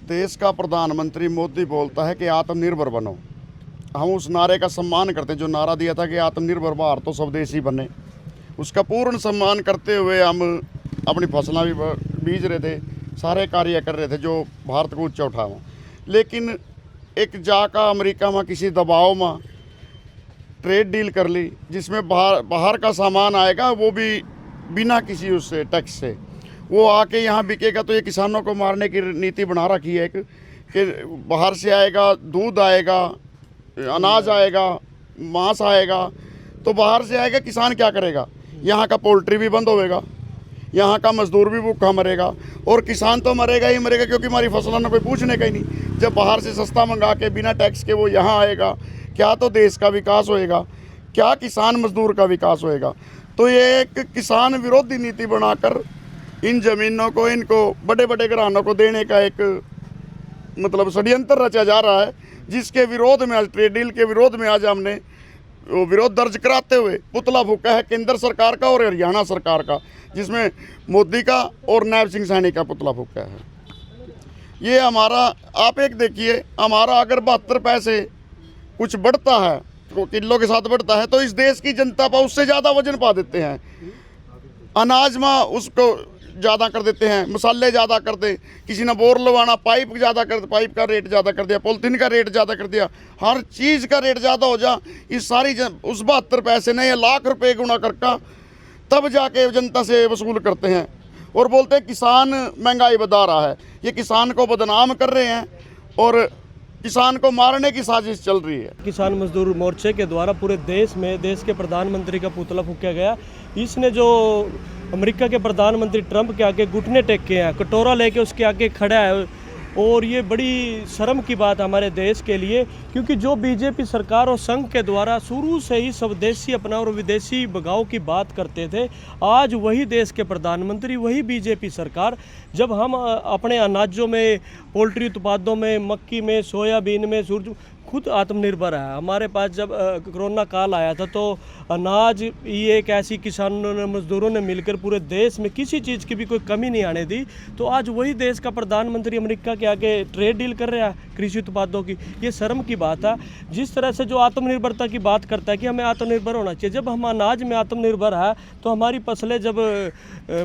देश का प्रधानमंत्री मोदी बोलता है कि आत्मनिर्भर बनो। हम उस नारे का सम्मान करते हैं, जो नारा दिया था कि आत्मनिर्भर भारत तो स्वदेशी बने, उसका पूर्ण सम्मान करते हुए हम अपनी फसलें भी बीज रहे थे, सारे कार्य कर रहे थे जो भारत को ऊंचा उठावा। लेकिन एक जाका अमेरिका में किसी दबाव में ट्रेड डील कर ली, जिसमें बाहर का सामान आएगा, वो भी बिना किसी उससे टैक्स से वो आके यहाँ बिकेगा। तो ये किसानों को मारने की नीति बना रखी है कि बाहर से आएगा, दूध आएगा, अनाज आएगा, मांस आएगा, तो बाहर से आएगा, किसान क्या करेगा? यहाँ का पोल्ट्री भी बंद होएगा, यहाँ का मजदूर भी भूखा मरेगा, और किसान तो मरेगा ही मरेगा, क्योंकि हमारी फसलों ने कोई पूछने का ही नहीं। जब बाहर से सस्ता मंगा के बिना टैक्स के वो यहाँ आएगा, क्या तो देश का विकास होएगा, क्या किसान मजदूर का विकास होएगा? तो ये एक किसान विरोधी नीति बनाकर इन ज़मीनों को, इनको बड़े बड़े घरानों को देने का एक मतलब षड्यंत्र रचा जा रहा है, जिसके विरोध में आज, ट्रेड डील के विरोध में आज हमने वो विरोध दर्ज कराते हुए पुतला फूका है केंद्र सरकार का और हरियाणा सरकार का, जिसमें मोदी का और नायब सिंह सैनी का पुतला फूका है। ये हमारा, आप एक देखिए, हमारा अगर 72 पैसे कुछ बढ़ता है, किलो के साथ बढ़ता है, तो इस देश की जनता पर उससे ज़्यादा वजन पा देते हैं। अनाज में उसको ज़्यादा कर देते हैं, मसाले ज़्यादा कर दे, किसी ने बोर लगवाना, पाइप ज़्यादा कर, पाइप का रेट ज़्यादा कर दिया, पॉलिथीन का रेट ज़्यादा कर दिया, हर चीज़ का रेट ज़्यादा हो जा। इस सारी उस 72 पैसे ने ये लाख रुपए गुना करका तब जाके जनता से वसूल करते हैं और बोलते हैं किसान महंगाई बढ़ा रहा है। ये किसान को बदनाम कर रहे हैं और किसान को मारने की साजिश चल रही है। किसान मजदूर मोर्चे के द्वारा पूरे देश में देश के प्रधानमंत्री का पुतला फूका गया। इसने जो अमेरिका के प्रधानमंत्री ट्रंप के आगे घुटने टेके हैं, कटोरा लेके उसके आगे खड़ा है, और ये बड़ी शर्म की बात हमारे देश के लिए, क्योंकि जो बीजेपी सरकार और संघ के द्वारा शुरू से ही स्वदेशी अपना और विदेशी भगाव की बात करते थे, आज वही देश के प्रधानमंत्री, वही बीजेपी सरकार, जब हम अपने अनाजों में, पोल्ट्री उत्पादों में, मक्की में, सोयाबीन में, खुद आत्मनिर्भर है। हमारे पास जब कोरोना काल आया था तो अनाज ये एक ऐसी किसानों ने, मजदूरों ने मिलकर पूरे देश में किसी चीज़ की भी कोई कमी नहीं आने दी। तो आज वही देश का प्रधानमंत्री अमेरिका के आगे ट्रेड डील कर रहा है कृषि उत्पादों की। ये शर्म की बात है। जिस तरह से जो आत्मनिर्भरता की बात करता है कि हमें आत्मनिर्भर होना चाहिए, जब हम अनाज में आत्मनिर्भर है तो हमारी फसलें जब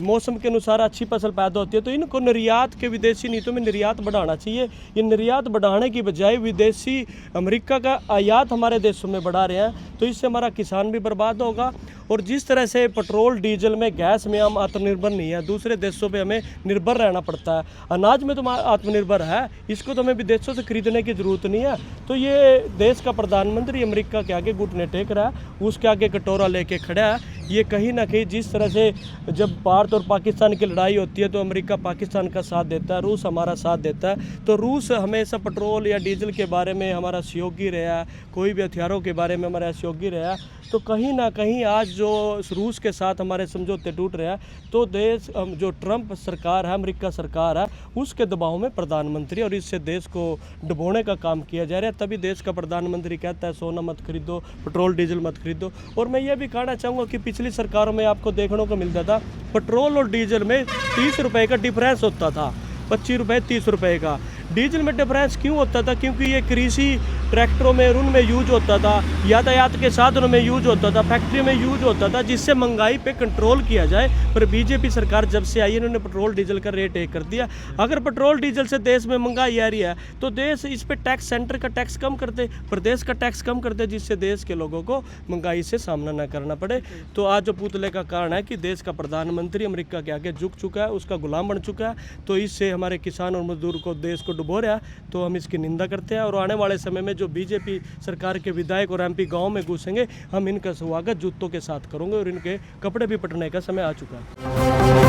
मौसम के अनुसार अच्छी फसल पैदा होती है तो इनको निर्यात के विदेशी नीतियों में निर्यात बढ़ाना चाहिए। ये निर्यात बढ़ाने की बजाय विदेशी अमेरिका का आयात हमारे देशों में बढ़ा रहे हैं, तो इससे हमारा किसान भी बर्बाद होगा। और जिस तरह से पेट्रोल, डीजल में, गैस में हम आत्मनिर्भर नहीं है, दूसरे देशों पे हमें निर्भर रहना पड़ता है। अनाज में तो आत्मनिर्भर है, इसको तो हमें विदेशों से खरीदने की ज़रूरत नहीं है। तो ये देश का प्रधानमंत्री अमेरिका के आगे घुटने टेक रहा है, उसके आगे कटोरा लेके खड़ा है। ये कहीं ना कहीं, जिस तरह से जब भारत और पाकिस्तान की लड़ाई होती है तो अमेरिका पाकिस्तान का साथ देता है, रूस हमारा साथ देता है, तो रूस हमेशा पेट्रोल या डीजल के बारे में हमारा सहयोगी रहा, कोई भी हथियारों के बारे में हमारा सहयोगी रहा। तो कहीं ना कहीं आज जो रूस के साथ हमारे समझौते टूट रहे हैं, तो देश जो ट्रंप सरकार है, अमेरिका सरकार है, उसके दबाव में प्रधानमंत्री, और इससे देश को डुबोने का काम किया जा रहा है। तभी देश का प्रधानमंत्री कहता है सोना मत खरीदो, पेट्रोल डीजल मत खरीदो। और मैं ये भी कहना चाहूँगा कि पिछली सरकारों में आपको देखने को मिलता था पेट्रोल और डीजल में 30 रुपये का डिफरेंस होता था, 25 रुपये 30 रुपये का। डीजल में डिफरेंस क्यों होता था? क्योंकि ये कृषि ट्रैक्टरों में, उनमें यूज होता था, यातायात के साधनों में यूज होता था, फैक्ट्री में यूज होता था, जिससे महंगाई पे कंट्रोल किया जाए। पर बीजेपी सरकार जब से आई है, इन्होंने पेट्रोल डीजल का रेट एक कर दिया। अगर पेट्रोल डीजल से देश में महंगाई आ रही है तो देश इस पे टैक्स, सेंटर का टैक्स कम कर दे, प्रदेश का टैक्स कम कर दे, जिससे देश के लोगों को महंगाई से सामना न करना पड़े। तो आज जो पुतले का कारण है कि देश का प्रधानमंत्री अमेरिका के आगे झुक चुका है, उसका गुलाम बन चुका है, तो इससे हमारे किसान और मजदूर को, देश को डुबो रहा है। तो हम इसकी निंदा करते हैं, और आने वाले समय में जो बीजेपी सरकार के विधायक और एमपी गांव में घुसेंगे, हम इनका स्वागत जूतों के साथ करेंगे, और इनके कपड़े भी पटने का समय आ चुका है।